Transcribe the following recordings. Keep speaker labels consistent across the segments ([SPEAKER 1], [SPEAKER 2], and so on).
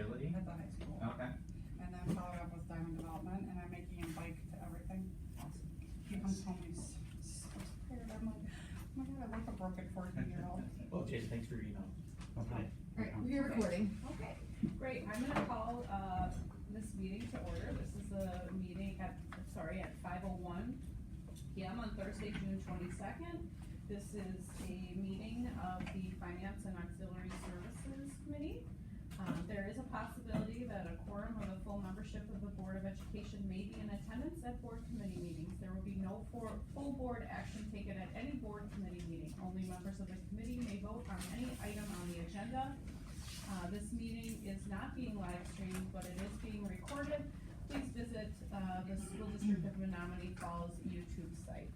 [SPEAKER 1] Agility?
[SPEAKER 2] at the high school.
[SPEAKER 1] Okay.
[SPEAKER 2] And then followed up with Diamond Development, and I'm making him bike to everything. He comes home, he's so tired, I'm like, oh my god, I like a broken 14-year-old.
[SPEAKER 1] Well, Jason, thanks for your email.
[SPEAKER 2] Okay.
[SPEAKER 3] Alright, we're recording.
[SPEAKER 4] Okay, great, I'm gonna call, this meeting to order. This is a meeting at 5:01 PM on Thursday, June 22nd. This is a meeting of the Finance and Auxiliary Services Committee. There is a possibility that a quorum of the full membership of the Board of Education may be in attendance at board committee meetings. There will be no full board action taken at any board committee meeting. Only members of the committee may vote on any item on the agenda. This meeting is not being live streamed, but it is being recorded. Please visit the School District of Menominee Falls YouTube site.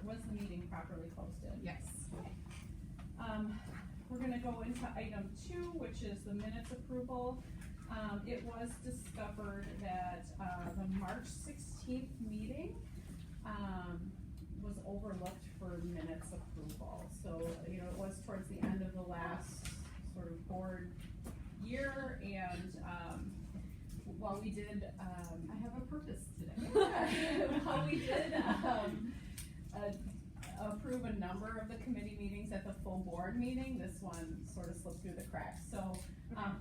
[SPEAKER 4] Was the meeting properly posted?
[SPEAKER 3] Yes.
[SPEAKER 4] We're gonna go into item 2, which is the minutes approval. It was discovered that, the March 16th meeting, was overlooked for minutes approval. So, it was towards the end of the last sort of board year, and, while we did,
[SPEAKER 3] I have a purpose today.
[SPEAKER 4] while we did, approve a number of the committee meetings at the full board meeting, this one sort of slipped through the cracks. So,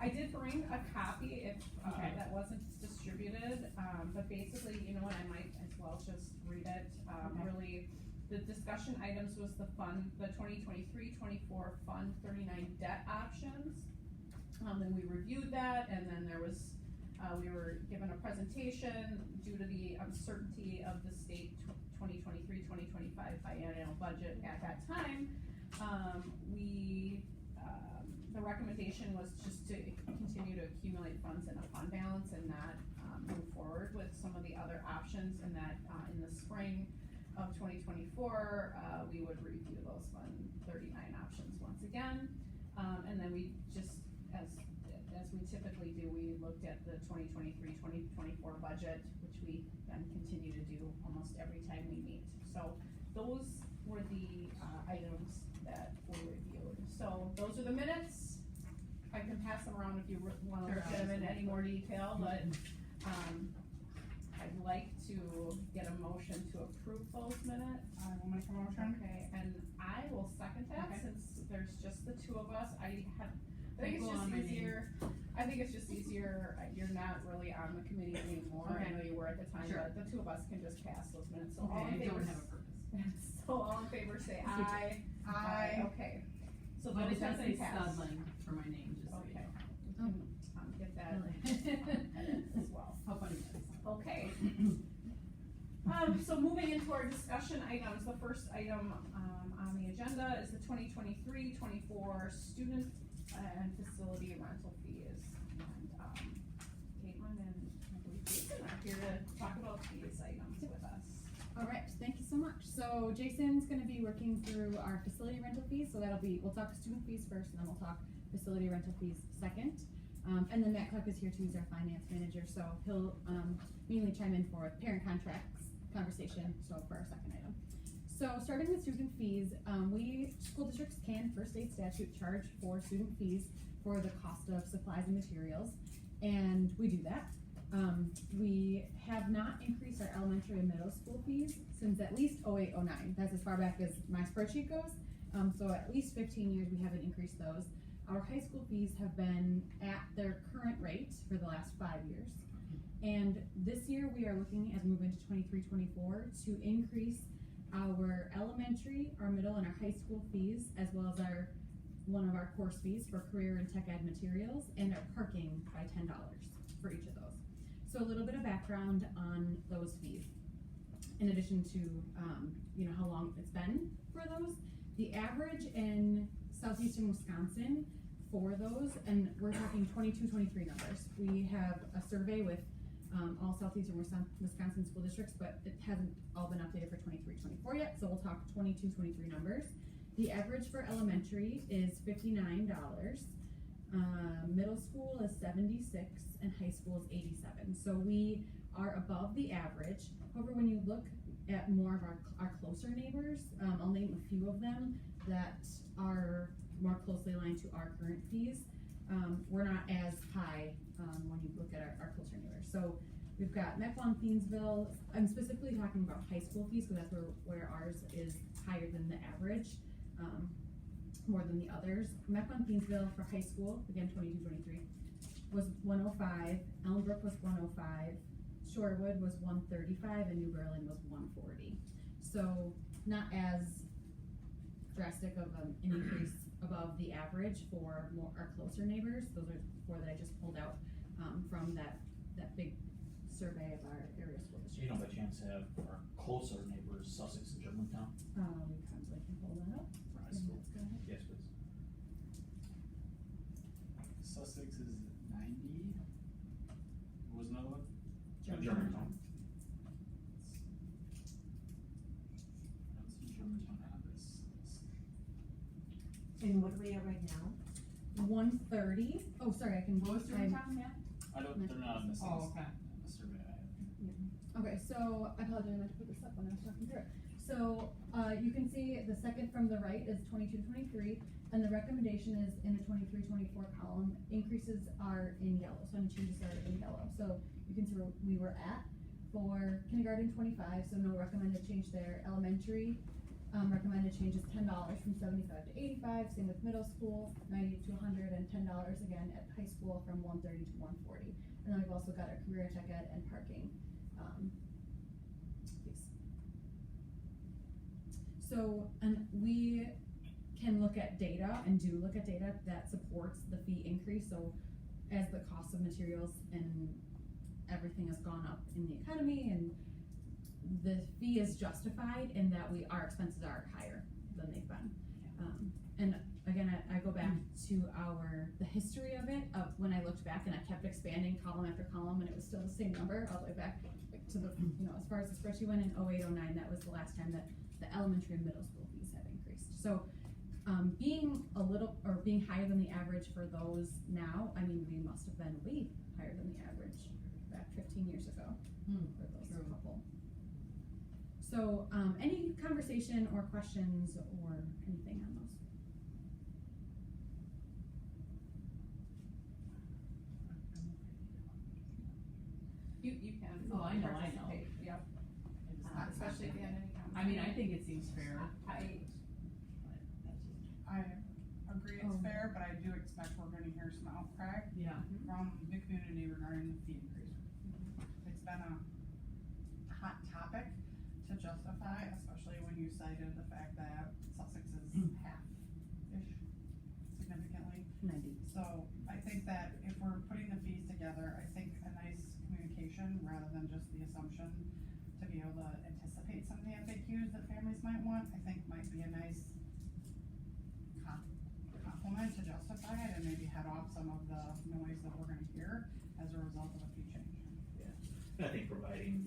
[SPEAKER 4] I did bring a copy if,
[SPEAKER 3] Okay.
[SPEAKER 4] that wasn't distributed, but basically, you know what, I might as well just read it.
[SPEAKER 3] Okay.
[SPEAKER 4] Really, the discussion items was the 2023-24 Fund 39 debt options. Then we reviewed that, and then there was, we were given a presentation due to the uncertainty of the state 2023-2025 biennial budget at that time. The recommendation was just to continue to accumulate funds in a fund balance and not move forward with some of the other options, and that in the spring of 2024, we would review those Fund 39 options once again. And then we just, as we typically do, we looked at the 2023-2024 budget, which we then continue to do almost every time we meet. So those were the items that we reviewed. So those are the minutes. I can pass them around if you want to look at them in any more detail, but I'd like to get a motion to approve those minutes.
[SPEAKER 2] I will make a motion.
[SPEAKER 4] Okay, and I will second that,
[SPEAKER 3] Okay.
[SPEAKER 4] since there's just the two of us. I think it's
[SPEAKER 3] Go
[SPEAKER 4] just
[SPEAKER 3] on my name.
[SPEAKER 4] easier, you're not really on the committee anymore, I
[SPEAKER 3] Okay.
[SPEAKER 4] know you were at the time,
[SPEAKER 3] Sure.
[SPEAKER 4] but the two of us can just pass those minutes, so all
[SPEAKER 3] Okay,
[SPEAKER 4] in
[SPEAKER 3] I
[SPEAKER 4] favor.
[SPEAKER 3] don't have a purpose.
[SPEAKER 4] So all in favor say aye.
[SPEAKER 2] Aye.
[SPEAKER 4] Okay, so
[SPEAKER 3] But
[SPEAKER 4] those
[SPEAKER 3] it does
[SPEAKER 4] have
[SPEAKER 3] say
[SPEAKER 4] been passed.
[SPEAKER 3] Studline for my name, just so you
[SPEAKER 4] Okay,
[SPEAKER 3] know.
[SPEAKER 4] we can, get that as well.
[SPEAKER 3] How funny that is.
[SPEAKER 4] Okay. So moving into our discussion items, the first item, on the agenda is the 2023-24 student and facility rental fees. And, Caitlin and I believe Jason are here to talk about these items with us.
[SPEAKER 5] Alright, thank you so much. So Jason's gonna be working through our facility rental fees, so we'll talk student fees first, and then we'll talk facility rental fees second. And then Matt Clark is here too, he's our finance manager, so he'll, mainly chime in for parent contracts conversation, so for our second item. So starting with student fees, school districts can, per state statute, charge for student fees for the cost of supplies and materials, and we do that. We have not increased our elementary and middle school fees since at least 08-09. That's as far back as my spreadsheet goes. So at least 15 years we haven't increased those. Our high school fees have been at their current rate for the last 5 years. And this year we are looking, as we move into 23-24, to increase our elementary, our middle, and our high school fees, as well as one of our course fees for career and tech ed materials, and our parking by $10 for each of those. So a little bit of background on those fees. In addition to, how long it's been for those, the average in southeastern Wisconsin for those, and we're talking 22-23 numbers. We have a survey with all southeastern Wisconsin school districts, but it hasn't all been updated for 23-24 yet, so we'll talk 22-23 numbers. The average for elementary is $59, middle school is $76, and high school is $87. So we are above the average. However, when you look at more of our closer neighbors, I'll name a few of them that are more closely aligned to our current fees. We're not as high, when you look at our closer neighbors. So we've got Mequon, Thiensville. I'm specifically talking about high school fees, because that's where ours is higher than the average, more than the others. Mequon, Thiensville for high school, again, 22-23, was 105. Elmbrook was 105. Shorewood was 135, and New Berlin was 140. So not as drastic of an increase above the average for our closer neighbors. Those are four that I just pulled out from that big survey of our area school
[SPEAKER 1] You
[SPEAKER 5] districts.
[SPEAKER 1] don't by chance have our closer neighbors, Sussex and Germantown,
[SPEAKER 5] Probably can pull that up.
[SPEAKER 1] for high
[SPEAKER 5] And
[SPEAKER 1] school?
[SPEAKER 5] let's go ahead.
[SPEAKER 1] Yes, please.
[SPEAKER 6] Sussex is 90. What was another one?
[SPEAKER 1] Germantown.
[SPEAKER 6] I don't see Germantown on this list.
[SPEAKER 7] And what are we at right now?
[SPEAKER 5] 130. Oh, sorry, I can.
[SPEAKER 2] What was Germantown, yeah?
[SPEAKER 6] I don't, they're not on this list.
[SPEAKER 2] Oh, okay.
[SPEAKER 6] The survey I have.
[SPEAKER 5] Okay, so I apologize, I meant to put this up when I was talking through it. So, you can see the second from the right is 22-23, and the recommendation is in the 23-24 column. Increases are in yellow, so any changes are in yellow. So you can see where we were at for kindergarten 25, so no recommended change there. Elementary, recommended change is $10 from 75 to 85. Same with middle school, 90 to 100, and $10 again at high school from 130 to 140. And then we've also got our career tech ed and parking. Fees. So, and we can look at data and do look at data that supports the fee increase. So as the cost of materials and everything has gone up in the economy, and the fee is justified in that our expenses are higher than they've been. And again, I go back to the history of it, of when I looked back and I kept expanding column after column, and it was still the same number all the way back to the, as far as the spreadsheet went in 08-09, that was the last time that the elementary and middle school fees have increased. So, being higher than the average for those now, I mean, we must have been way higher than the average back 15 years ago for those couple. So, any conversation or questions or anything on those?
[SPEAKER 4] You can.
[SPEAKER 3] Oh, I know.
[SPEAKER 4] participate, Yep, especially if you have any comments.
[SPEAKER 3] I mean, I think it seems fair.
[SPEAKER 4] I,
[SPEAKER 2] I agree it's fair, but I do expect we're gonna hear some outcry
[SPEAKER 3] Yeah.
[SPEAKER 2] from the community regarding the fee increase. It's been a hot topic to justify, especially when you cited the fact that Sussex is half-ish significantly.
[SPEAKER 5] 90.
[SPEAKER 2] So I think that if we're putting the fees together, I think a nice communication rather than just the assumption to be able to anticipate some of the FAQs that families might want, I think might be a nice compliment to justify it and maybe head off some of the noise that we're gonna hear as a result of a fee change.
[SPEAKER 1] And I think providing,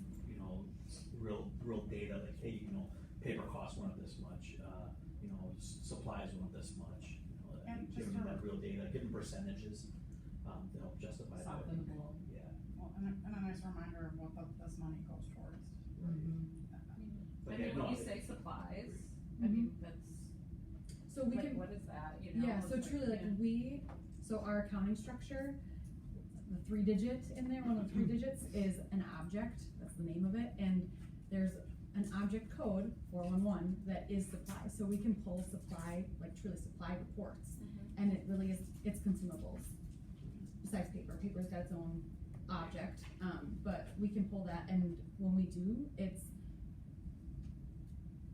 [SPEAKER 1] real data, like, hey, paper costs went up this much, supplies went up this much,
[SPEAKER 2] And
[SPEAKER 1] giving
[SPEAKER 2] just
[SPEAKER 1] that real data, giving percentages, to help justify that.
[SPEAKER 3] Soften the blow.
[SPEAKER 1] Yeah.
[SPEAKER 2] Well, and a nice reminder of what this money goes towards.
[SPEAKER 1] But
[SPEAKER 4] I
[SPEAKER 1] yeah,
[SPEAKER 4] mean,
[SPEAKER 1] no,
[SPEAKER 4] when you
[SPEAKER 1] I-
[SPEAKER 4] say supplies, I
[SPEAKER 5] Mhm.
[SPEAKER 4] mean, that's,
[SPEAKER 5] So we
[SPEAKER 4] like,
[SPEAKER 5] can.
[SPEAKER 4] what is that,
[SPEAKER 5] Yeah, so
[SPEAKER 4] It's
[SPEAKER 5] truly, so our accounting structure, the 3-digit in there, one of the 3 digits is an object, that's the name of it, and there's an object code, 411, that is supply, so we can pull supply, like truly supply reports, and it really is, it's consumables. Besides paper's got its own object, but we can pull that, and when we do, it's,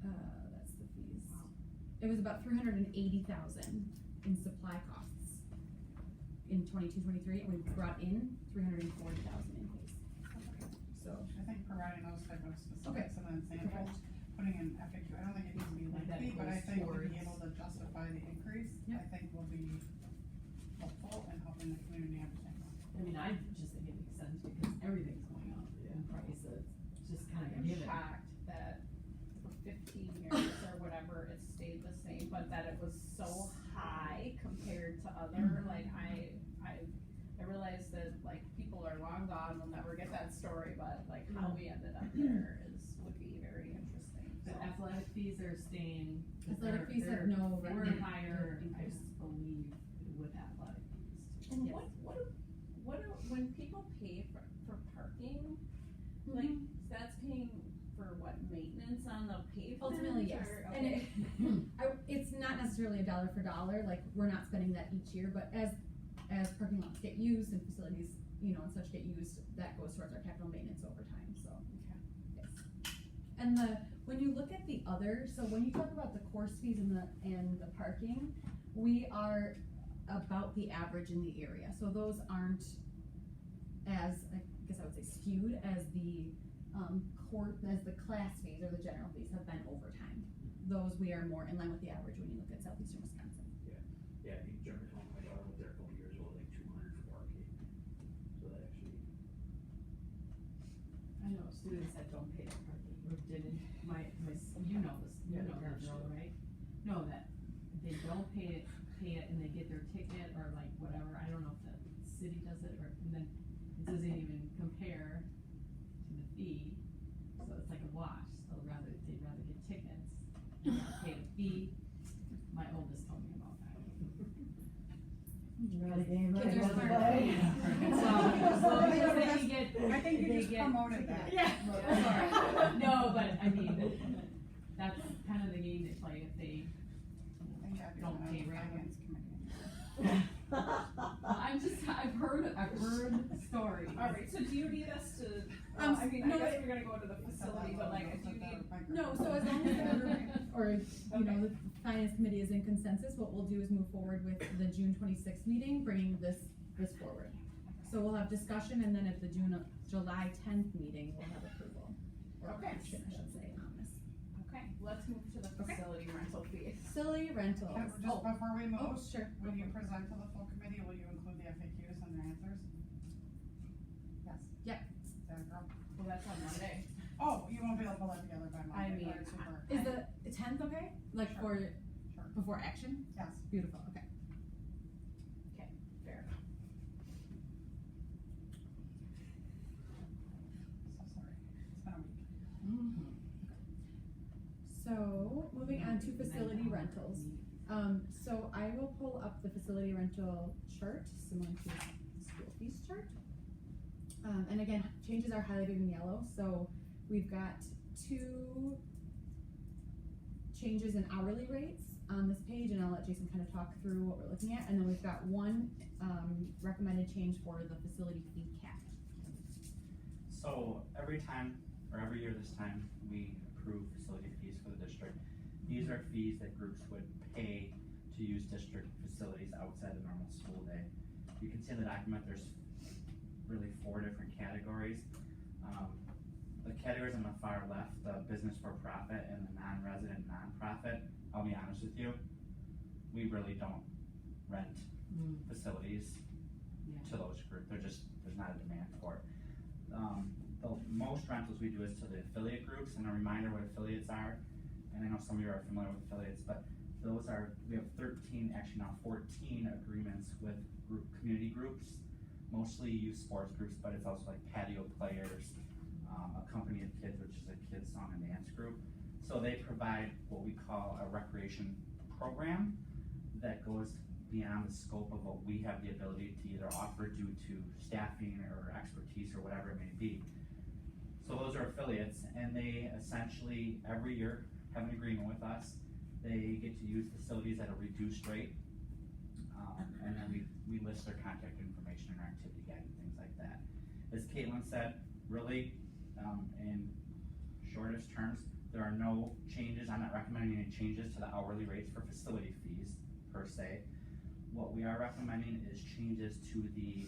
[SPEAKER 5] that's the fees. It was about 380,000 in supply costs in 22-23, and we brought in 340,000 in fees. So,
[SPEAKER 2] I think providing those type of specifics and then samples, putting in FAQ, I don't think it needs to be
[SPEAKER 3] Like that
[SPEAKER 2] lengthy, but I
[SPEAKER 3] goes
[SPEAKER 2] think to be
[SPEAKER 3] towards-
[SPEAKER 2] able to justify the increase, I
[SPEAKER 5] Yep.
[SPEAKER 2] think will be helpful in helping the community understand that.
[SPEAKER 3] I mean, I just think it makes sense because everything's going up in price, so it's just kind of
[SPEAKER 4] I'm
[SPEAKER 3] given.
[SPEAKER 4] shocked that for 15 years or whatever, it stayed the same, but that it was so high compared to other, like, I realize that, like, people are long gone, we'll never get that story, but like, how we ended up there would be very interesting, so.
[SPEAKER 3] The athletic fees are staying. 'cause
[SPEAKER 5] athletic
[SPEAKER 3] they're-
[SPEAKER 5] fees have
[SPEAKER 3] they're-
[SPEAKER 5] no
[SPEAKER 3] They were
[SPEAKER 5] rate
[SPEAKER 3] higher,
[SPEAKER 5] increase.
[SPEAKER 4] pay for parking? Like, that's paying for what, maintenance on the pavement?
[SPEAKER 5] Ultimately, yes.
[SPEAKER 4] or-
[SPEAKER 5] And
[SPEAKER 4] okay.
[SPEAKER 5] it's not necessarily a dollar for dollar, like, we're not spending that each year, but as parking lots get used and facilities, you know, and such get used, that goes towards our capital maintenance over time, so. Yes. And when you look at the other, so when you talk about the course fees and the parking, we are about the average in the area, so those aren't as, I guess I would say, skewed as the class fees or the general fees have been over time. Those we are more in line with the average when you look at southeastern Wisconsin.
[SPEAKER 1] Yeah, I think Jeremy told my daughter was there a couple years ago, like 200 for arcade. So that actually,
[SPEAKER 3] I know students that don't pay their parking, or didn't, you know this, you know that girl, right? No, that they don't pay it and they get their ticket or like whatever, I don't know if the city does it or, and then it doesn't even compare to the fee, so it's like a wash, so they'd rather get tickets, than pay the fee. My oldest told me about that.
[SPEAKER 7] Not a game I
[SPEAKER 5] Kids are
[SPEAKER 7] wanna
[SPEAKER 5] smart.
[SPEAKER 7] play.
[SPEAKER 3] So they can get,
[SPEAKER 2] I think you
[SPEAKER 3] they
[SPEAKER 2] just
[SPEAKER 3] get-
[SPEAKER 2] promoted that.
[SPEAKER 3] Yeah, sorry. No, but I mean, that's kind of the game they play if they,
[SPEAKER 2] And Gabby's
[SPEAKER 3] Don't
[SPEAKER 2] on
[SPEAKER 3] pay
[SPEAKER 2] the
[SPEAKER 3] rent.
[SPEAKER 2] finance committee.
[SPEAKER 3] I've heard stories.
[SPEAKER 4] Alright, so do you need us to,
[SPEAKER 5] Um,
[SPEAKER 4] I mean,
[SPEAKER 5] no,
[SPEAKER 4] I guess
[SPEAKER 5] it-
[SPEAKER 4] we're gonna go to the facility, but like, do you need?
[SPEAKER 5] No, so as long as the group, or, you know, the finance committee is in consensus, what we'll do is move forward with the June 26th meeting, bringing this forward. So we'll have discussion, and then at the July 10th meeting, we'll have approval, or
[SPEAKER 4] Okay.
[SPEAKER 5] action, I should say, on this.
[SPEAKER 4] Okay, let's move to the
[SPEAKER 5] Okay.
[SPEAKER 4] facility rental fees.
[SPEAKER 5] Facility rentals.
[SPEAKER 2] Just before we
[SPEAKER 5] Oh,
[SPEAKER 2] move,
[SPEAKER 5] sure.
[SPEAKER 2] when you present to the full committee, will you include the FAQs and their answers? Yes.
[SPEAKER 5] Yep.
[SPEAKER 2] There you go.
[SPEAKER 4] Well, that's on Monday.
[SPEAKER 2] Oh, you won't be able to pull that together by
[SPEAKER 4] I
[SPEAKER 2] Monday,
[SPEAKER 4] mean,
[SPEAKER 2] alright, super.
[SPEAKER 5] Is the 10th okay? Like
[SPEAKER 2] Sure.
[SPEAKER 5] for, before action?
[SPEAKER 2] Yes.
[SPEAKER 5] Beautiful, okay.
[SPEAKER 4] Fair.
[SPEAKER 2] So sorry, it's been a week.
[SPEAKER 3] Mhm.
[SPEAKER 5] So, moving on to facility rentals. So I will pull up the facility rental chart, similar to the school fees chart. And again, changes are highlighted in yellow, so we've got 2 changes in hourly rates on this page, and I'll let Jason kind of talk through what we're looking at, and then we've got 1, recommended change for the facility fee cap.
[SPEAKER 8] So every time, or every year this time, we approve facility fees for the district. These are fees that groups would pay to use district facilities outside the normal school day. You can see in the document, there's really 4 different categories. The categories on the far left, the business for profit and the non-resident nonprofit, I'll be honest with you, we really don't rent facilities
[SPEAKER 3] Yeah.
[SPEAKER 8] to those groups, there's not a demand for it. The most rentals we do is to the affiliate groups, and a reminder what affiliates are, and I know some of you are familiar with affiliates, but those are, we have 13, actually now 14 agreements with community groups, mostly youth sports groups, but it's also like patio players, a company of kids, which is a kids song and dance group. So they provide what we call a recreation program that goes beyond the scope of what we have the ability to either offer due to staffing or expertise or whatever it may be. So those are affiliates, and they essentially every year have an agreement with us. They get to use facilities at a reduced rate, and then we list their contact information in our activity guide and things like that. As Caitlin said, really, in shortest terms, there are no changes. I'm not recommending any changes to the hourly rates for facility fees per se. What we are recommending is changes to the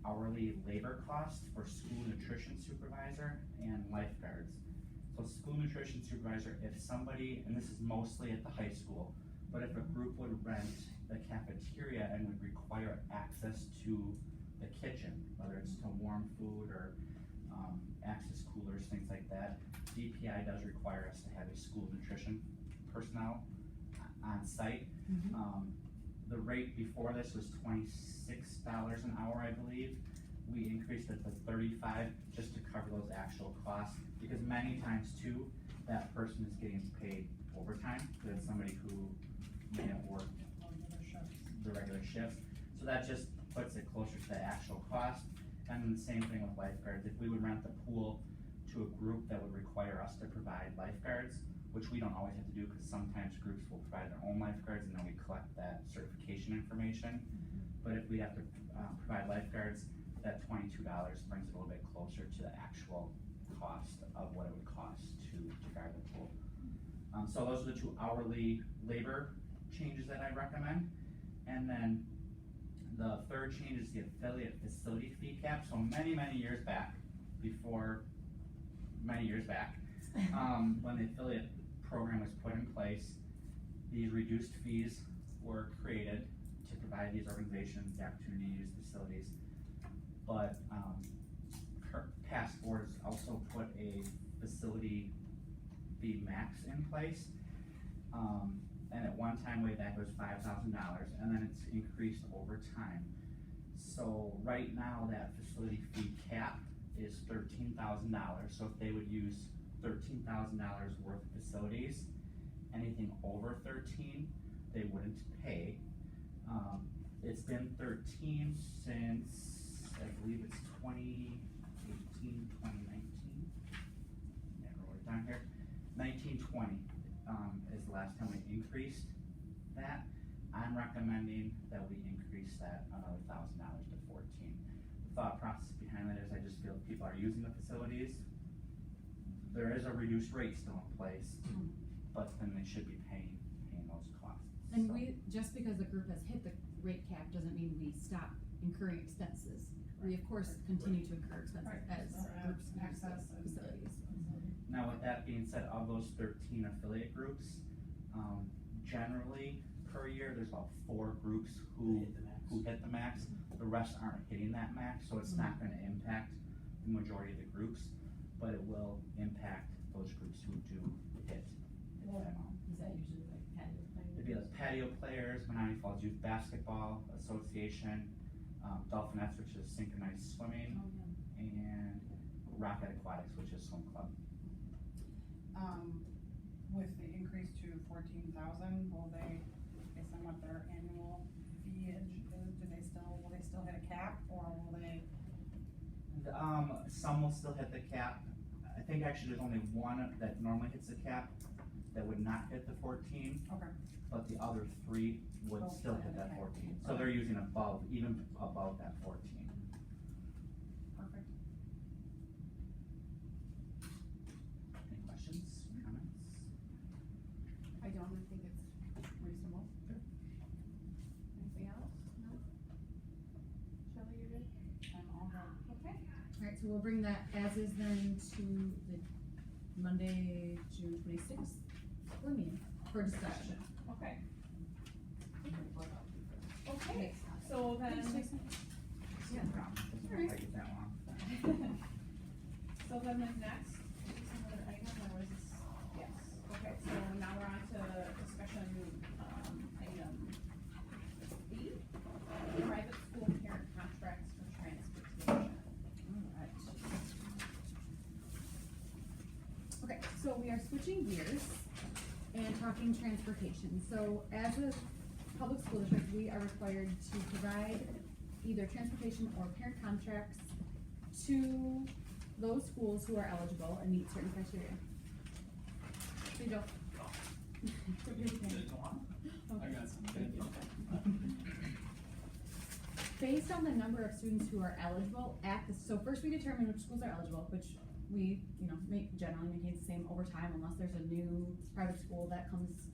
[SPEAKER 8] hourly labor cost for school nutrition supervisor and lifeguards. So school nutrition supervisor, if somebody, and this is mostly at the high school, but if a group would rent the cafeteria and would require access to the kitchen, whether it's to warm food or access coolers, things like that, DPI does require us to have a school nutrition personnel on site. The rate before this was $26 an hour, I believe. We increased it to $35 just to cover those actual costs, because many times too, that person is getting paid overtime, because it's somebody who may have worked the regular shifts. So that just puts it closer to the actual cost. And then the same thing with lifeguards, if we would rent the pool to a group that would require us to provide lifeguards, which we don't always have to do, cause sometimes groups will provide their own lifeguards and then we collect that certification information. But if we have to, provide lifeguards, that $22 brings it a little bit closer to the actual cost of what it would cost to guard the pool. So those are the 2 hourly labor changes that I recommend. And then the third change is the affiliate facility fee cap. So many years back, when the affiliate program was put in place, these reduced fees were created to provide these organizations the opportunity to use facilities. But past boards also put a facility fee max in place. And at one time way back it was $5,000, and then it's increased over time. So right now that facility fee cap is $13,000. So if they would use $13,000 worth of facilities, anything over 13, they wouldn't pay. It's been 13 since, I believe it's 2018, 2019. Never wrote it down here. 1920 is the last time we increased that. I'm recommending that we increase that another $1,000 to 14. The thought process behind that is I just feel people are using the facilities. There is a reduced rate still in place, but then they should be paying those costs.
[SPEAKER 5] And
[SPEAKER 8] So-
[SPEAKER 5] we, just because the group has hit the rate cap doesn't mean we stop incurring expenses. We of course continue to incur expenses
[SPEAKER 2] Right.
[SPEAKER 5] as
[SPEAKER 2] Or
[SPEAKER 5] groups use
[SPEAKER 2] access
[SPEAKER 5] the
[SPEAKER 2] and-
[SPEAKER 5] facilities.
[SPEAKER 8] Now, with that being said, of those 13 affiliate groups, generally per year, there's about 4 groups who
[SPEAKER 1] Hit the max.
[SPEAKER 8] hit the max. The rest aren't hitting that max, so it's not gonna impact the majority of the groups, but it will impact those groups who do hit that amount.
[SPEAKER 3] Is that usually like patio playing?
[SPEAKER 8] It'd be like patio players, Menominee Falls Youth Basketball Association, Dolphinettes, which is synchronized swimming, and Rocket Aquatics, which is swim club.
[SPEAKER 2] With the increase to 14,000, will they, based on what their annual fee is, will they still hit a cap, or will they?
[SPEAKER 8] Some will still hit the cap. I think actually there's only one that normally hits the cap that would not hit the 14,
[SPEAKER 2] Okay.
[SPEAKER 8] but the other 3 would
[SPEAKER 2] Will
[SPEAKER 8] still
[SPEAKER 2] hit
[SPEAKER 8] hit
[SPEAKER 2] the
[SPEAKER 8] that
[SPEAKER 2] cap.
[SPEAKER 8] 14. So they're using even above that 14.
[SPEAKER 2] Perfect.
[SPEAKER 8] Any questions, comments?
[SPEAKER 5] I think it's reasonable. Anything else? No? Shelley, you're good?
[SPEAKER 2] I'm all good.
[SPEAKER 3] Okay.
[SPEAKER 5] Alright, so we'll bring that as is then to the Monday, June 26th board meeting for discussion.
[SPEAKER 4] Okay. Okay, so then.
[SPEAKER 8] Yeah. Doesn't look like it's that long.
[SPEAKER 4] So then the next, is this another item or was this, yes, okay, so now we're on to discussion, item B, private school parent contracts for transportation.
[SPEAKER 5] Alright. Okay, so we are switching gears and talking transportation. So as a public school district, we are required to provide either transportation or parent contracts to those schools who are eligible and meet certain criteria. So you don't.
[SPEAKER 6] I got some.
[SPEAKER 5] Based on the number of students who are eligible at the, so first we determine which schools are eligible, which we, generally maintain the same over time unless there's a new private school that comes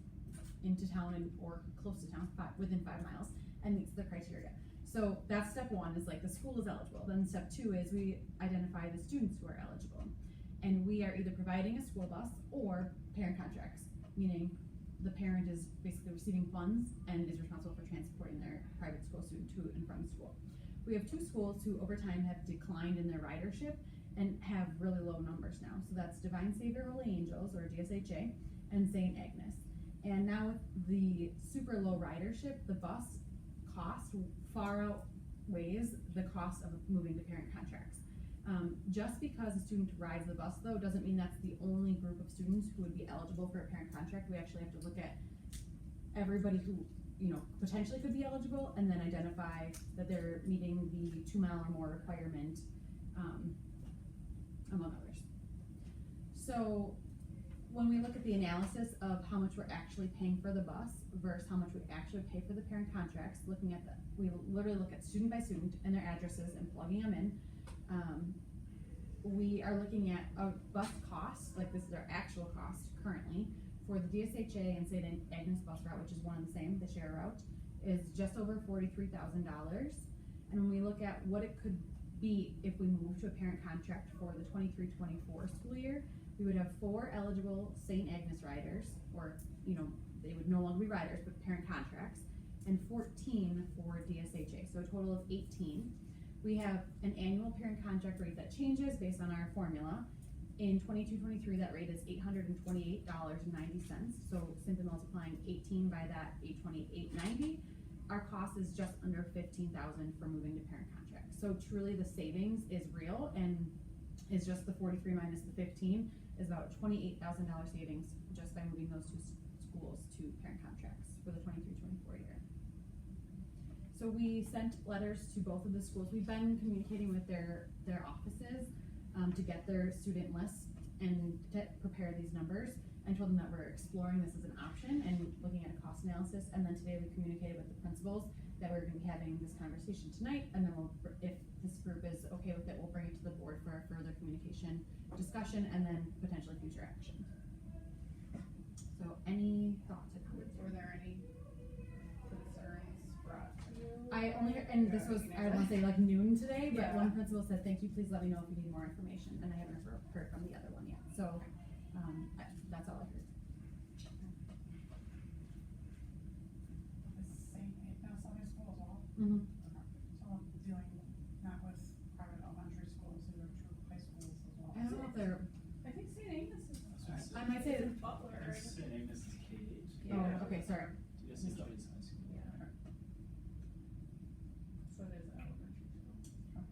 [SPEAKER 5] into town or close to town, within 5 miles, and meets the criteria. So that's step 1, is like the school is eligible. Then step 2 is we identify the students who are eligible. And we are either providing a school bus or parent contracts, meaning the parent is basically receiving funds and is responsible for transporting their private school student to and from school. We have 2 schools who over time have declined in their ridership and have really low numbers now. So that's Divine Savior Holy Angels, or DSHA, and St. Agnes. And now with the super low ridership, the bus cost far outweighs the cost of moving to parent contracts. Just because a student rides the bus though, doesn't mean that's the only group of students who would be eligible for a parent contract. We actually have to look at everybody who you know, potentially could be eligible, and then identify that they're meeting the 2 mile or more requirement, among others. So, when we look at the analysis of how much we're actually paying for the bus versus how much we actually pay for the parent contracts, looking at we literally look at student by student and their addresses and plugging them in. We are looking at a bus cost, like this is our actual cost currently, for the DSHA and St. Agnes bus route, which is one and the same, the share route, is just over $43,000. And when we look at what it could be if we move to a parent contract for the 23-24 school year, we would have 4 eligible St. Agnes riders, or, you know, they would no longer be riders, but parent contracts, and 14 for DSHA, so a total of 18. We have an annual parent contract rate that changes based on our formula. In 22-23, that rate is $828.90, so simply multiplying 18 by that $828.90, our cost is just under $15,000 for moving to parent contract. So truly the savings is real, and is just the 43 minus the 15 is about $28,000 savings just by moving those 2 schools to parent contracts for the 23-24 year. So we sent letters to both of the schools. We've been communicating with their offices to get their student list and to prepare these numbers, and told them that we're exploring this as an option and looking at a cost analysis. And then today we communicated with the principals that we're going to be having this conversation tonight, and then we'll, if this group is okay with it, we'll bring it to the board for a further communication discussion and then potentially future action. So any thoughts or comments?
[SPEAKER 2] Were there any concerns brought to you?
[SPEAKER 5] I only heard, and this was, I want to say like noon today, but
[SPEAKER 2] Yeah.
[SPEAKER 5] one principal said, thank you, please let me know if you need more information, and I haven't heard from the other one yet, so, that's all I heard.
[SPEAKER 2] The same Agnes high school as well?
[SPEAKER 5] Mm-hmm.
[SPEAKER 2] So dealing not with private elementary schools, these are true high schools as well.
[SPEAKER 5] I don't know if they're,
[SPEAKER 4] I think St. Agnes is.
[SPEAKER 5] I might say,
[SPEAKER 4] It's in Butler.
[SPEAKER 6] St. Agnes is K-8.
[SPEAKER 5] oh, okay, sorry.
[SPEAKER 6] DSHA is high school.
[SPEAKER 4] Yeah. So it is elementary school.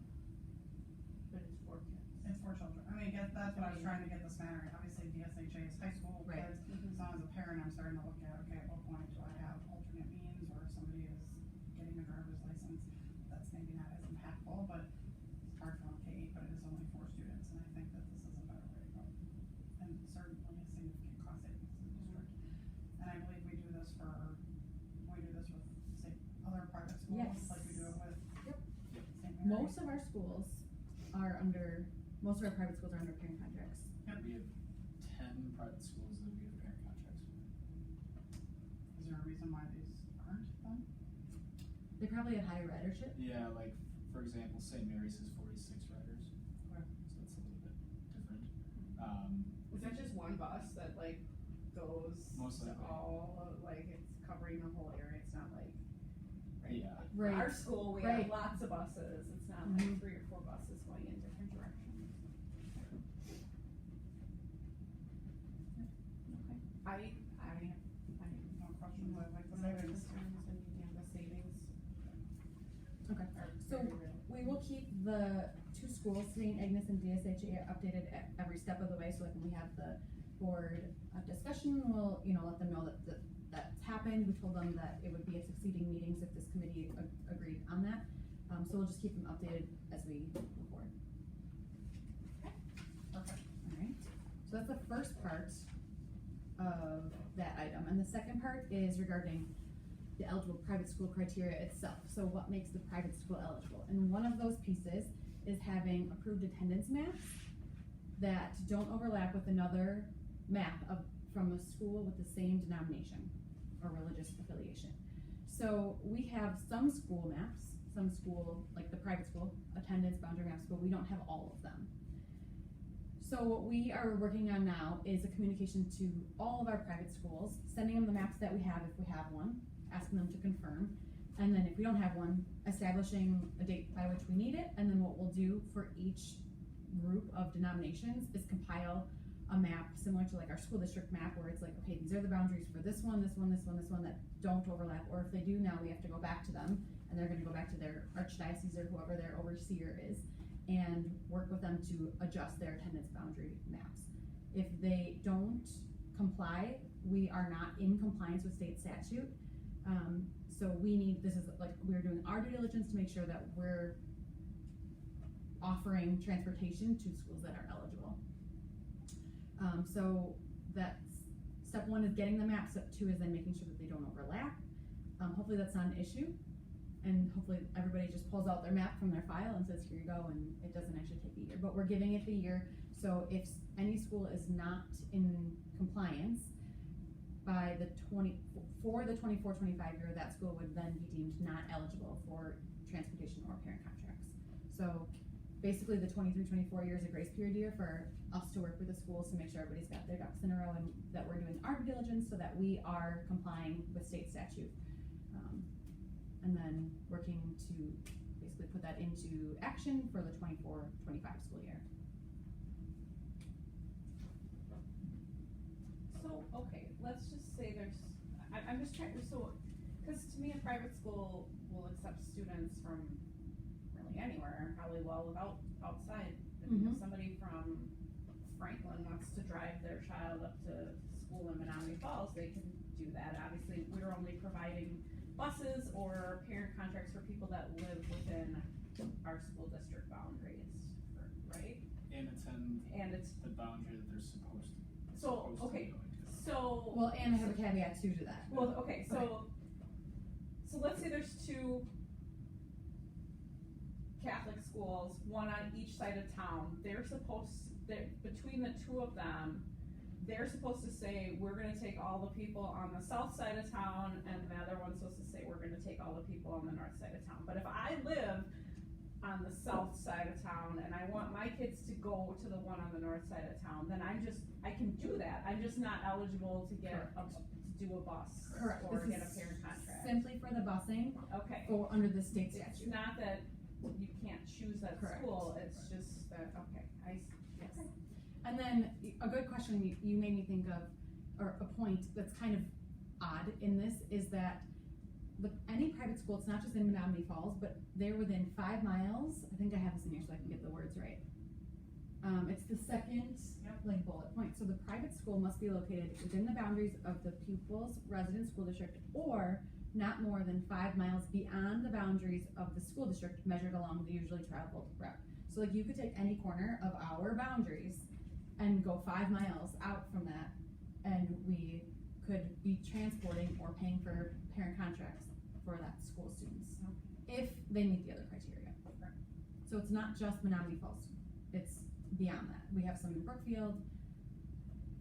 [SPEAKER 4] But it's 4 kids.
[SPEAKER 2] It's for children. I mean, that's what I was trying to get this matter. Obviously, DSHA is high school
[SPEAKER 5] Right.
[SPEAKER 2] kids. So as a parent, I'm starting to look at, okay, at what point do I have alternate means, or if somebody is getting a driver's license, that's maybe not as impactful, but it's hard from K-8, but it is only 4 students, and I think that this is a better way to go. And certainly a significant cost savings to the district. And I believe we do this with, say, other private schools,
[SPEAKER 5] Yes.
[SPEAKER 2] like we do it with
[SPEAKER 5] Yep.
[SPEAKER 2] St. Mary's.
[SPEAKER 5] Most of our schools are under, most of our private schools are under parent contracts.
[SPEAKER 6] We have 10 private schools that we have parent contracts with.
[SPEAKER 2] Is there a reason why these aren't then?
[SPEAKER 5] They probably had higher ridership.
[SPEAKER 6] Yeah, like, for example, St. Mary's has 46 riders.
[SPEAKER 2] Okay.
[SPEAKER 6] So that's a little bit different.
[SPEAKER 4] Is that just one bus that like goes
[SPEAKER 6] Most
[SPEAKER 4] to
[SPEAKER 6] likely.
[SPEAKER 4] all, like it's covering the whole area, it's not like.
[SPEAKER 6] Yeah.
[SPEAKER 4] Like,
[SPEAKER 5] Right.
[SPEAKER 4] Our school, we
[SPEAKER 5] Right.
[SPEAKER 4] have lots of buses, it's not
[SPEAKER 5] Mhm.
[SPEAKER 4] like 3 or 4 buses going in different directions. I
[SPEAKER 2] No question, but like the
[SPEAKER 4] my
[SPEAKER 2] savings.
[SPEAKER 4] concerns and, yeah, the savings.
[SPEAKER 5] Okay.
[SPEAKER 4] Are
[SPEAKER 5] So-
[SPEAKER 4] very real.
[SPEAKER 5] We will keep the 2 schools, St. Agnes and DSHA, updated at every step of the way, so like when we have the board discussion, we'll, you know, let them know that's happened. We told them that it would be at succeeding meetings if this committee agreed on that. So we'll just keep them updated as we move forward.
[SPEAKER 2] Perfect.
[SPEAKER 5] Alright, so that's the first part of that item, and the second part is regarding the eligible private school criteria itself. So what makes the private school eligible? And one of those pieces is having approved attendance maps that don't overlap with another map from a school with the same denomination or religious affiliation. So we have some school maps, some school, like the private school, attendance boundary maps, but we don't have all of them. So what we are working on now is a communication to all of our private schools, sending them the maps that we have if we have one, asking them to confirm, and then if we don't have one, establishing a date by which we need it, and then what we'll do for each group of denominations is compile a map similar to like our school district map, where it's like, okay, these are the boundaries for this one, this one, this one, this one that don't overlap, or if they do, now we have to go back to them, and they're gonna go back to their archdiocese or whoever their overseer is, and work with them to adjust their attendance boundary maps. If they don't comply, we are not in compliance with state statute. So we need, this is like, we're doing our due diligence to make sure that we're offering transportation to schools that are eligible. So that's, step one is getting the map, step two is then making sure that they don't overlap. Hopefully that's not an issue, and hopefully everybody just pulls out their map from their file and says, here you go, and it doesn't actually take a year, but we're giving it the year. So if any school is not in compliance by the for the 24-25 year, that school would then be deemed not eligible for transportation or parent contracts. So basically the 23-24 year is a grace period year for us to work with the schools to make sure everybody's got their ducks in a row and that we're doing our due diligence so that we are complying with state statute. And then working to basically put that into action for the 24-25 school year.
[SPEAKER 4] So, okay, let's just say I'm just trying to, cause to me, a private school will accept students from really anywhere, probably outside. If somebody from Franklin wants to drive their child up to school in Menominee Falls, they can do that. Obviously, we're only providing buses or parent contracts for people that live within our school district boundaries, right?
[SPEAKER 6] And it's the boundary that they're supposed to.
[SPEAKER 4] So, okay, so.
[SPEAKER 5] Well, and I have a caveat too to that.
[SPEAKER 4] Well, okay, so let's say there's two Catholic schools, one on each side of town. Between the two of them, they're supposed to say, we're gonna take all the people on the south side of town, and the other one's supposed to say, we're gonna take all the people on the north side of town. But if I live on the south side of town and I want my kids to go to the one on the north side of town, then I can do that. I'm just not eligible to do a bus.
[SPEAKER 5] Correct.
[SPEAKER 4] Or
[SPEAKER 5] This
[SPEAKER 4] get a
[SPEAKER 5] is
[SPEAKER 4] parent contract.
[SPEAKER 5] Simply for the busing
[SPEAKER 4] Okay.
[SPEAKER 5] or under the state
[SPEAKER 4] It's
[SPEAKER 5] statute.
[SPEAKER 4] not that you can't choose that
[SPEAKER 5] Correct.
[SPEAKER 4] school, it's just that, okay,
[SPEAKER 5] Yes. And then a good question you made me think of, or a point that's kind of odd in this, is that any private school, it's not just in Menominee Falls, but they're within 5 miles. I think I have this in here so I can get the words right. It's the second bullet point. So the private school must be located within the boundaries of the pupil's resident school district or not more than 5 miles beyond the boundaries of the school district measured along the usually traveled route. So like you could take any corner of our boundaries and go 5 miles out from that, and we could be transporting or paying for parent contracts for that school students if they meet the other criteria. So it's not just Menominee Falls, it's beyond that. We have some in Brookfield,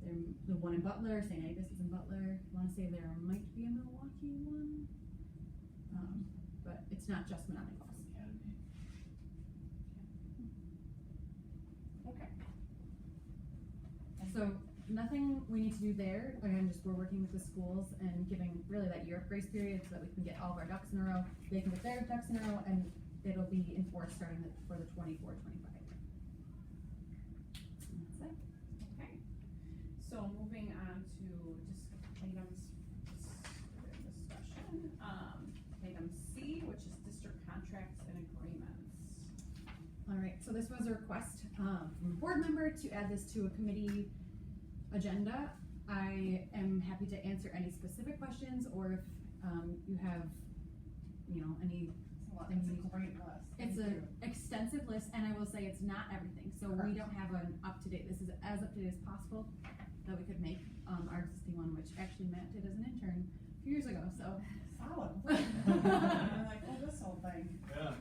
[SPEAKER 5] the one in Butler, St. Agnes is in Butler. I wanna say there might be a Milwaukee one, but it's not just Menominee Falls.
[SPEAKER 6] Academy.
[SPEAKER 4] okay.
[SPEAKER 5] So nothing we need to do there. Again, just we're working with the schools and giving really that year of grace period so that we can get all of our ducks in a row. They can get their ducks in a row, and it'll be enforced starting for the 24-25. That's it.
[SPEAKER 4] Okay, so moving on to items for discussion, item C, which is district contracts and agreements.
[SPEAKER 5] All right, so this was a request from a board member to add this to a committee agenda. I am happy to answer any specific questions, or if you have, any.
[SPEAKER 2] It's a great list.
[SPEAKER 5] It's
[SPEAKER 2] Thank
[SPEAKER 5] an
[SPEAKER 2] you.
[SPEAKER 5] extensive list, and I will say it's not everything, so we don't have an up-to-date, this is as up-to-date as possible that we could make, our existing one, which actually Matt did as an intern a few years ago, so.
[SPEAKER 2] Solid. I'm like, oh, this whole thing.
[SPEAKER 6] Yeah.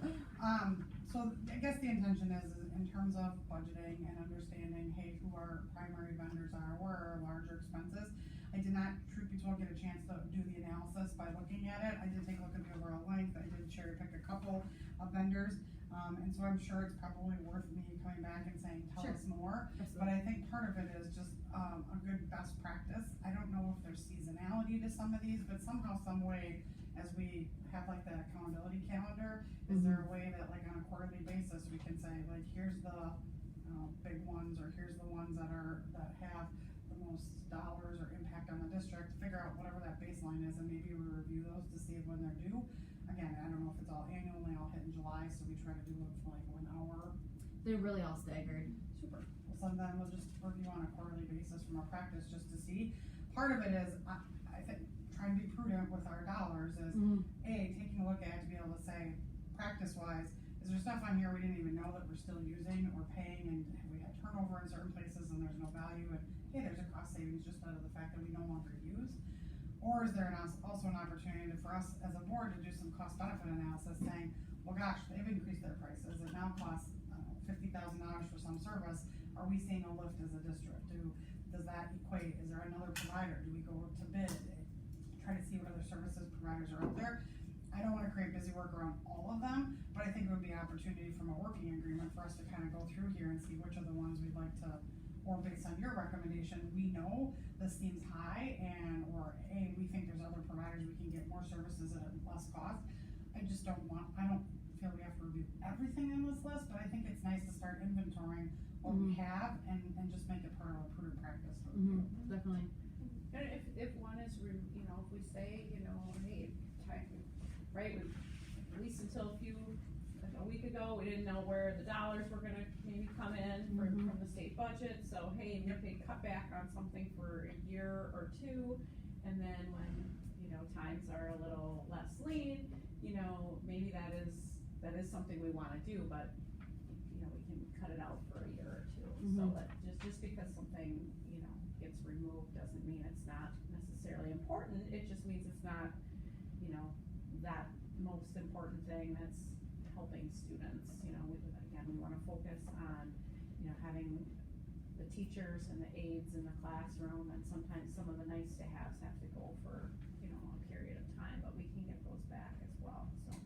[SPEAKER 2] So I guess the intention is in terms of budgeting and understanding, hey, who our primary vendors are, where our larger expenses. I did not, truth be told, get a chance to do the analysis by looking at it. I did take a look at the overall length. I did cherry pick a couple of vendors. And so I'm sure it's probably worth me coming back and saying, tell
[SPEAKER 5] Sure.
[SPEAKER 2] us more.
[SPEAKER 5] Absolutely.
[SPEAKER 2] But I think part of it is just, a good best practice. I don't know if there's seasonality to some of these, but somehow, some way, as we have like that accountability calendar, is there a way that like on a quarterly basis, we can say, like, here's the, big ones, or here's the ones that have the most dollars or impact on the district, figure out whatever that baseline is, and maybe we review those to see when they're due. Again, I don't know if it's all annual, and they all hit in July, so we try to do it for like 1 hour.
[SPEAKER 5] They're really all staggered.
[SPEAKER 2] Super. Well, sometimes we'll just review on a quarterly basis from our practice just to see. Part of it is, I think, trying to be prudent with our dollars is,
[SPEAKER 5] Mhm.
[SPEAKER 2] taking a look at it to be able to say, practice-wise, is there stuff on here we didn't even know that we're still using or paying, and have we had turnover in certain places and there's no value, and hey, there's a cost savings just out of the fact that we no longer use? Or is there also an opportunity for us as a board to do some cost benefit analysis saying, well, gosh, they've increased their prices, it now costs, I don't know, $50,000 for some service, are we seeing a lift as a district? Does that equate, is there another provider, do we go to bid, try to see what other services providers are out there? I don't wanna create busy work around all of them, but I think it would be an opportunity from a working agreement for us to kinda go through here and see which are the ones we'd like to, or based on your recommendation, we know this seems high, and, or, hey, we think there's other providers, we can get more services at a less cost. I don't feel we have to review everything on this list, but I think it's nice to start inventorying what we have and just make it part of a prudent practice.
[SPEAKER 5] Definitely.
[SPEAKER 4] And if one is, if we say, hey, time, right, at least until a week ago, we didn't know where the dollars were gonna maybe come in from the state budget, so hey, maybe they cut back on something for a year or two, and then when, times are a little less lean, maybe that is something we wanna do, but, we can cut it out for a year or two. So that just because something, gets removed doesn't mean it's not necessarily important, it just means it's not, that most important thing that's helping students, we wanna focus on, having the teachers and the aides in the classroom, and sometimes some of the nice to haves have to go for, a period of time, but we can get those back as well, so.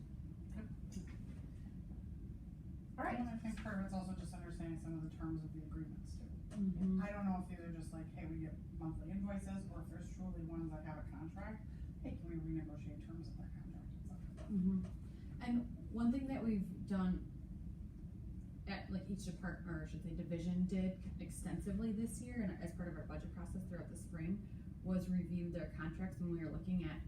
[SPEAKER 4] Alright.
[SPEAKER 2] And I think part of it's also just understanding some of the terms of the agreements too.
[SPEAKER 5] Mhm.
[SPEAKER 2] I don't know if these are just like, hey, we get monthly invoices, or if there's truly ones that have a contract, hey, can we renegotiate terms of that contract, et cetera.
[SPEAKER 5] And one thing that we've done at like each department, or I should say division, did extensively this year and as part of our budget process throughout the spring, was review their contracts when we were looking at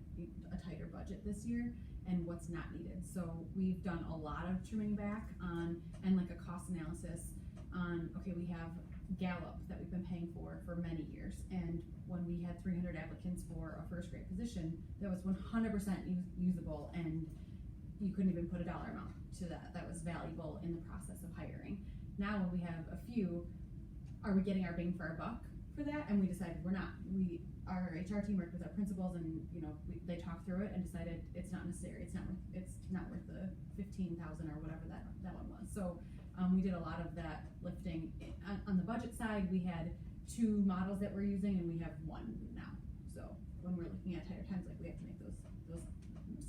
[SPEAKER 5] a tighter budget this year and what's not needed. So we've done a lot of trimming back on, and like a cost analysis on, okay, we have Gallup that we've been paying for many years, and when we had 300 applicants for a first grade position, that was 100% usable, and you couldn't even put a dollar amount to that was valuable in the process of hiring. Now when we have a few, are we getting our bang for our buck for that? And we decided we're not. Our HR team worked with our principals, and they talked through it and decided it's not necessary. It's not worth the $15,000 or whatever that one was. So we did a lot of that lifting. On the budget side, we had 2 models that we're using, and we have 1 now. So when we're looking at tighter times, like, we have to make those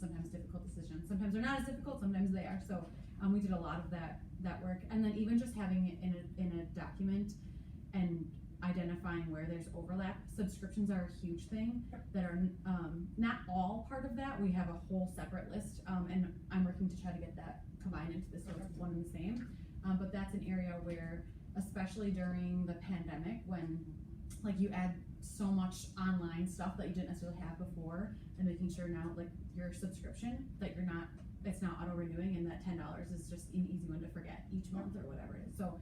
[SPEAKER 5] sometimes difficult decisions. Sometimes they're not as difficult, sometimes they are. So we did a lot of that work, and then even just having it in a document and identifying where there's overlap. Subscriptions are a huge thing that are not all part of that. We have a whole separate list, and I'm working to try to get that combined into this, so it's one and the same. But that's an area where, especially during the pandemic, when like you add so much online stuff that you didn't necessarily have before, and making sure now like your subscription that it's not auto renewing, and that $10 is just an easy one to forget each month or whatever it is. So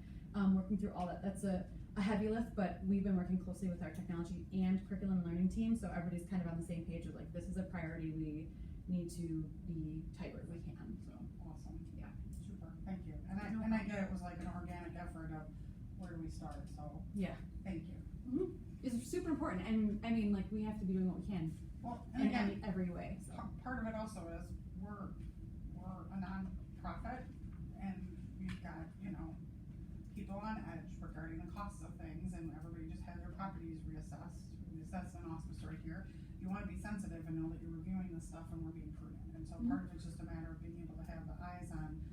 [SPEAKER 5] working through all that's a heavy lift, but we've been working closely with our technology and curriculum learning team, so everybody's kind of on the same page of like, this is a priority, we need to be tight where we can, so.
[SPEAKER 2] Awesome.
[SPEAKER 5] Yeah.
[SPEAKER 2] Super, thank you. And I get it was like an organic effort of where do we start, so.
[SPEAKER 5] Yeah.
[SPEAKER 2] Thank you.
[SPEAKER 5] It's super important, and I mean, like, we have to be doing what we can
[SPEAKER 2] Well,
[SPEAKER 5] in
[SPEAKER 2] and again,
[SPEAKER 5] every way, so.
[SPEAKER 2] part of it also is we're a non-profit, and we've got, people on edge regarding the costs of things, and everybody just had their properties reassessed. We assessed an auspice right here. You wanna be sensitive and know that you're reviewing this stuff and we're being prudent, and so part of it's just a matter of being able to have the eyes on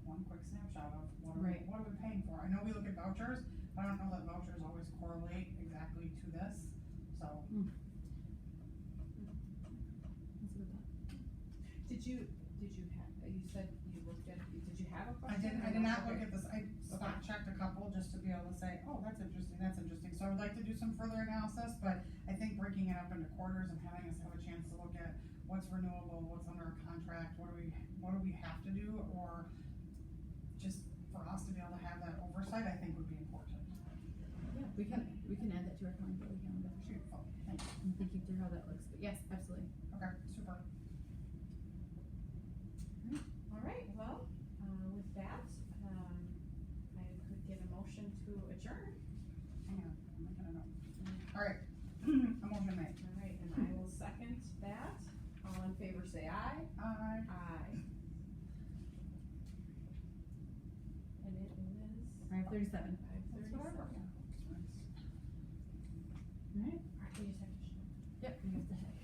[SPEAKER 2] one quick snapshot of what are we paying for. I know we look at vouchers, but I don't know that vouchers always correlate exactly to this, so.
[SPEAKER 4] You said you looked at, did you have a question?
[SPEAKER 2] I did not look at this, I spot checked a couple just to be able to say, oh, that's interesting, so I would like to do some further analysis, but I think breaking it up into quarters and having us have a chance to look at what's renewable, what's under a contract, what do we have to do, or just for us to be able to have that oversight, I think would be important.
[SPEAKER 5] Yeah, we can We can add that to our accountability calendar for sure.
[SPEAKER 2] Oh, thank you.
[SPEAKER 5] I'm thinking through how that looks, but yes, absolutely.
[SPEAKER 2] Okay, super.
[SPEAKER 4] Alright, well, with that, I could get a motion to adjourn.
[SPEAKER 2] Hang on, I'm making a note. Alright, a motion made.
[SPEAKER 4] Alright, and I will second that. All in favor say aye.
[SPEAKER 2] Aye.
[SPEAKER 4] Aye. And it is
[SPEAKER 5] 5:37.
[SPEAKER 4] 5:37.
[SPEAKER 2] That's what I wrote.
[SPEAKER 5] Alright.
[SPEAKER 4] Alright, we just have to.
[SPEAKER 5] Yep, we have to head.